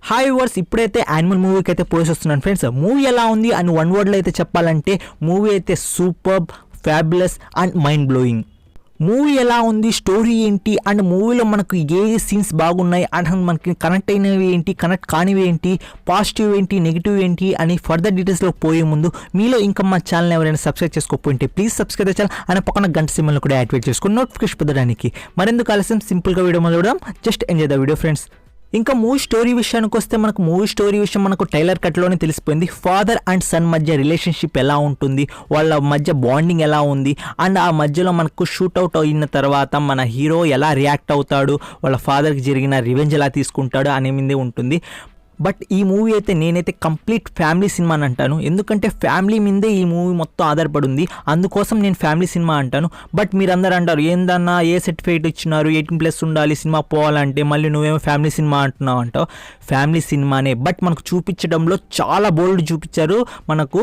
Hi viewers, ఇప్పుడైతే animal మూవీకి అయితే పోసి వస్తున్నాను ఫ్రెండ్స్. మూవీ ఎలా ఉంది అని వన్ వర్డ్లో అయితే చెప్పాలంటే మూవీ అయితే superb, fabulous and mind blowing. Movie ఎలా ఉంది, స్టోరీ ఏంటి అండ్ మూవీలో మనకు ఏ సీన్స్ బాగున్నాయి అండ్ మనకి కనెక్ట్ అయినవి ఏంటి, కనెక్ట్ కానివి ఏంటి, పాజిటివ్ ఏంటి, నెగిటివ్ ఏంటి అని ఫర్దర్ డీటెయిల్స్లో పోయే ముందు మీలో ఇంకా మా ఛానల్ ఎవరైనా సబ్స్క్రైబ్ చేసుకోకపోతే ప్లీజ్ సబ్స్క్రైబ్ ఛానల్ అని పక్కన గంట సింబల్ కూడా యాక్టివేట్ చేసుకుని నోటిఫికేషన్ పొందడానికి. మరెందుకు ఆలస్యం, సింపుల్గా వీడియో మొదలుపెడదాం. Just enjoy the video friends. ఇంకా మూవీ స్టోరీ విషయానికి వస్తే మనకు ట్రైలర్ కట్లోనే తెలిసిపోయింది. ఫాదర్ అండ్ సన్ మధ్య రిలేషన్షిప్ ఎలా ఉంటుంది, వాళ్ళ మధ్య బాండింగ్ ఎలా ఉంది అండ్ ఆ మధ్యలో మనకు షూట్అవుట్ అయిన తర్వాత మన హీరో ఎలా రియాక్ట్ అవుతాడు, వాళ్ళ ఫాదర్కి జరిగిన రివెంజ్ ఎలా తీసుకుంటాడు అనే మీదే ఉంటుంది. బట్ ఈ మూవీ అయితే నేనైతే కంప్లీట్ ఫ్యామిలీ సినిమా అని అంటాను. ఎందుకంటే ఫ్యామిలీ మీదే ఈ మూవీ మొత్తం ఆధారపడి ఉంది, అందుకోసం నేను ఫ్యామిలీ సినిమా అంటాను. బట్ మీరందరూ అంటారు ఏందన్నా ఏ సర్టిఫికేట్ ఇచ్చినారు, 18+ ఉండాలి సినిమా పోవాలంటే, మళ్ళీ నువ్వేమో ఫ్యామిలీ సినిమా అంటున్నావు అంటావు. ఫ్యామిలీ సినిమానే, బట్ మనకు చూపించడంలో చాలా బోల్డ్ చూపించారు. మనకు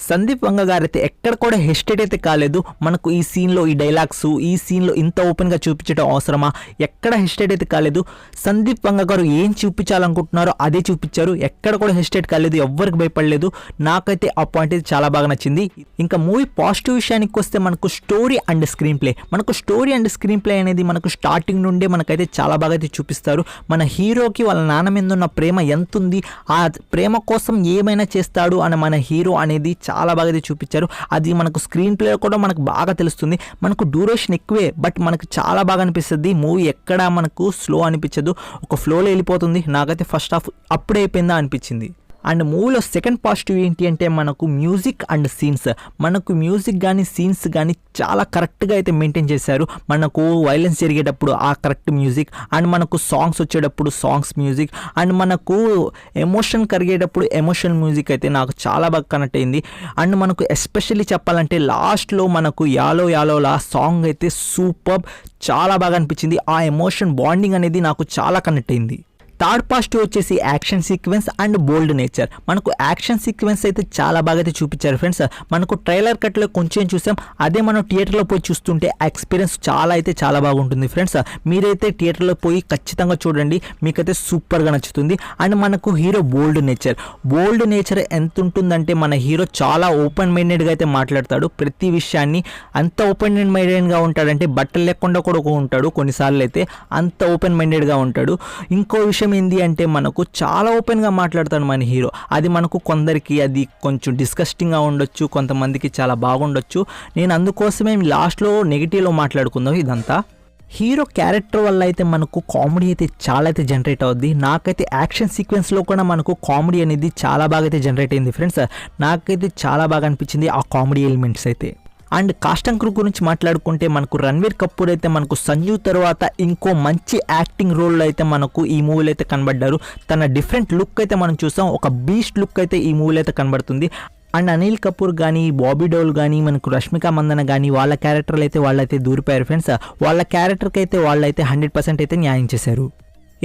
సందీప్ వంగ గారు అయితే ఎక్కడ కూడా హెస్టేట్ అయితే కాలేదు. మనకు ఈ సీన్లో ఈ డైలాగ్స్, ఈ సీన్లో ఇంత ఓపెన్గా చూపించడం అవసరమా, ఎక్కడ హెస్టేట్ అయితే కాలేదు. సందీప్ వంగ గారు ఏం చూపించాలనుకుంటున్నారో అదే చూపించారు, ఎక్కడ కూడా హెస్టేట్ కాలేదు, ఎవ్వరికి భయపడలేదు. నాకైతే ఆ పాయింట్ అయితే చాలా బాగా నచ్చింది. ఇంకా మూవీ పాజిటివ్ విషయానికి వస్తే మనకు స్టోరీ అండ్ స్క్రీన్ ప్లే అనేది మనకు స్టార్టింగ్ నుండే మనకైతే చాలా బాగా అయితే చూపిస్తారు. మన హీరోకి వాళ్ళ నాన్న మీద ఉన్న ప్రేమ ఎంత ఉంది, ఆ ప్రేమ కోసం ఏమైనా చేస్తాడు అని మన హీరో అనేది చాలా బాగా అయితే చూపించారు. అది మనకు స్క్రీన్ ప్లే కూడా మనకు బాగా తెలుస్తుంది. మనకు డ్యూరేషన్ ఎక్కువే, బట్ మనకు చాలా బాగా అనిపిస్తుంది. మూవీ ఎక్కడ మనకు స్లో అనిపించదు, ఒక ఫ్లోలో వెళ్ళిపోతుంది. నాకైతే ఫస్ట్ హాఫ్ అప్పుడే అయిపోయిందా అనిపించింది. అండ్ మూవీలో సెకండ్ పాజిటివ్ ఏంటి అంటే మనకు మ్యూజిక్ అండ్ సీన్స్. మనకు మ్యూజిక్ కానీ సీన్స్ కానీ చాలా కరెక్ట్గా అయితే మెయింటైన్ చేశారు. మనకు వైలెన్స్ జరిగేటప్పుడు ఆ కరెక్ట్ మ్యూజిక్ అండ్ మనకు సాంగ్స్ వచ్చేటప్పుడు సాంగ్స్ మ్యూజిక్ అండ్ మనకు ఎమోషన్ కరిగేటప్పుడు ఎమోషన్ మ్యూజిక్ అయితే నాకు చాలా బాగా కనెక్ట్ అయింది. అండ్ మనకు ఎస్పెషల్లీ చెప్పాలంటే లాస్ట్లో మనకు యాలో యాలోలా సాంగ్ అయితే సూపర్, చాలా బాగా అనిపించింది. ఆ ఎమోషన్ బాండింగ్ అనేది నాకు చాలా కనెక్ట్ అయింది. థర్డ్ పాజిటివ్ వచ్చేసి action sequence and bold nature. మనకు యాక్షన్ సీక్వెన్స్ అయితే చాలా బాగా అయితే చూపించారు ఫ్రెండ్స్. మనకు ట్రైలర్ కట్లో కొంచెం చూసాం, అదే మనం థియేటర్లో పోయి చూస్తుంటే ఎక్స్పీరియన్స్ చాలా బాగుంటుంది ఫ్రెండ్స్. మీరైతే థియేటర్లో పోయి ఖచ్చితంగా చూడండి, మీకైతే సూపర్గా నచ్చుతుంది. అండ్ మనకు హీరో బోల్డ్ నేచర్ ఎంత ఉంటుందంటే మన హీరో చాలా ఓపెన్ మైండెడ్గా అయితే మాట్లాడతాడు. ప్రతి విషయాన్ని అంత ఓపెన్ మైండెడ్గా ఉంటాడంటే బట్టలు లేకుండా కూడా ఉంటాడు కొన్నిసార్లు అయితే, అంత ఓపెన్ మైండెడ్గా ఉంటాడు. ఇంకో విషయం ఏంటి అంటే మనకు చాలా ఓపెన్గా మాట్లాడతాడు మన హీరో. అది మనకు కొందరికి అది కొంచెం డిస్కస్టింగ్గా ఉండొచ్చు, కొంతమందికి చాలా బాగుండొచ్చు. నేను అందుకోసమే లాస్ట్లో నెగిటివ్లో మాట్లాడుకుందాం. ఇదంతా హీరో క్యారెక్టర్ వల్ల అయితే మనకు కామెడీ అయితే చాలా అయితే జనరేట్ అవుద్ది. నాకైతే యాక్షన్ సీక్వెన్స్లో కూడా మనకు కామెడీ అనేది చాలా బాగా అయితే జనరేట్ అయింది ఫ్రెండ్స్. నాకైతే చాలా బాగా అనిపించింది ఆ కామెడీ ఎలిమెంట్స్ అయితే. అండ్ కాస్ట్ అండ్ క్రూ గురించి మాట్లాడుకుంటే మనకు రణ్వీర్ కపూర్ అయితే మనకు సంజు తర్వాత ఇంకో మంచి యాక్టింగ్ రోల్లో అయితే మనకు ఈ మూవీలో అయితే కనబడ్డారు. తన డిఫరెంట్ లుక్ అయితే మనం చూసాం, ఒక బీస్ట్ లుక్ అయితే ఈ మూవీలో అయితే కనబడుతుంది. అండ్ అనిల్ కపూర్ కానీ, బాబీ డోల్ కానీ, మనకు రష్మిక మందన కానీ వాళ్ళ క్యారెక్టర్లు అయితే వాళ్ళైతే దూరిపోయారు ఫ్రెండ్స్. వాళ్ళ క్యారెక్టర్కి అయితే వాళ్ళైతే 100% అయితే న్యాయం చేశారు.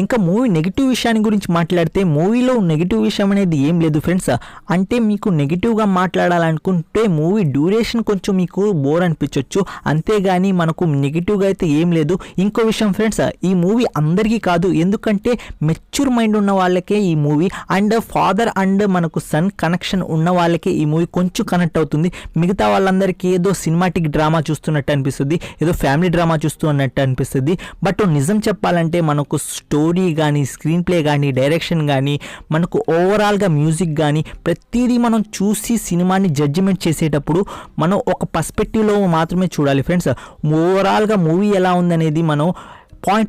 ఇంకా మూవీ నెగిటివ్ విషయాన్ని గురించి మాట్లాడితే మూవీలో నెగిటివ్ విషయం అనేది ఏం లేదు ఫ్రెండ్స్. అంటే మీకు నెగిటివ్గా మాట్లాడాలనుకుంటే మూవీ డ్యూరేషన్ కొంచెం మీకు బోర్ అనిపించవచ్చు, అంతేగాని మనకు నెగిటివ్గా అయితే ఏం లేదు. ఇంకో విషయం ఫ్రెండ్స్, ఈ మూవీ అందరికీ కాదు, ఎందుకంటే మెచ్యూర్ మైండ్ ఉన్న వాళ్ళకే ఈ మూవీ అండ్ ఫాదర్ అండ్ మనకు సన్ కనెక్షన్ ఉన్న వాళ్ళకే ఈ మూవీ కొంచెం కనెక్ట్ అవుతుంది. మిగతా వాళ్ళందరికీ ఏదో సినిమాటిక్ డ్రామా చూస్తున్నట్టు అనిపిస్తుంది, ఏదో ఫ్యామిలీ డ్రామా చూస్తున్నట్టు అనిపిస్తుంది. బట్ నిజం చెప్పాలంటే మనకు స్టోరీ కానీ, స్క్రీన్ ప్లే కానీ, డైరెక్షన్ కానీ, మనకు ఓవరాల్గా మ్యూజిక్ కానీ ప్రతిదీ మనం చూసి సినిమాని జడ్జిమెంట్ చేసేటప్పుడు మనం ఒక పర్స్పెక్టివ్లో మాత్రమే చూడాలి ఫ్రెండ్స్. ఓవరాల్గా మూవీ ఎలా ఉందనేది మనం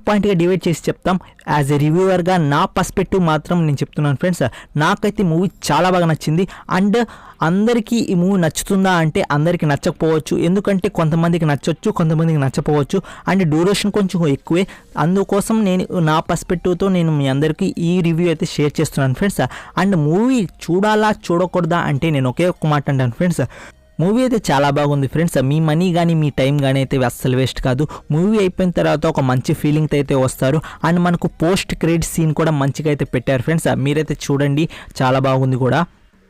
పాయింట్గా డివైడ్ చేసి చెప్తాం. యాజ్ ఎ రివ్యూవర్గా నా పర్స్పెక్టివ్ మాత్రం నేను చెప్తున్నాను ఫ్రెండ్స్. నాకైతే మూవీ చాలా బాగా నచ్చింది. అండ్ అందరికీ ఈ మూవీ నచ్చుతుందా అంటే అందరికీ నచ్చకపోవచ్చు, ఎందుకంటే కొంతమందికి నచ్చవచ్చు, కొంతమందికి నచ్చపోవచ్చు. అండ్ డ్యూరేషన్ కొంచెం ఎక్కువే, అందుకోసం నేను నా పర్స్పెక్టివ్తో నేను మీ అందరికీ ఈ రివ్యూ అయితే షేర్ చేస్తున్నాను ఫ్రెండ్స్. అండ్ మూవీ చూడాలా చూడకూడదా అంటే నేను ఒకే ఒక్క మాట అంటాను ఫ్రెండ్స్, మూవీ అయితే చాలా బాగుంది ఫ్రెండ్స్. మీ మనీ కానీ మీ టైం కానీ అయితే అస్సలు వేస్ట్ కాదు. మూవీ అయిపోయిన తర్వాత ఒక మంచి ఫీలింగ్తో అయితే వస్తారు. అండ్ మనకు పోస్ట్ క్రెడిట్ సీన్ కూడా మంచిగా అయితే పెట్టారు ఫ్రెండ్స్, మీరైతే చూడండి, చాలా బాగుంది కూడా.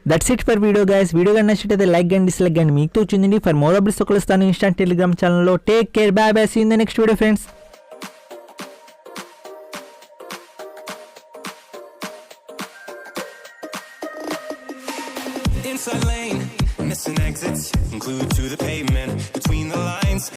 That's it for video guys. Video కానీ నచ్చితే లైక్ అండ్ డిస్లైక్ అండ్ మీకు వచ్చిందండి. ఫర్ మోర్ అప్డేట్స్ కలుస్తాను ఇన్స్టా టెలిగ్రామ్ ఛానల్లో. Take care, bye bye, see you in the next video friends. inside lane, missing exits, glued to the pavement. Between the lines,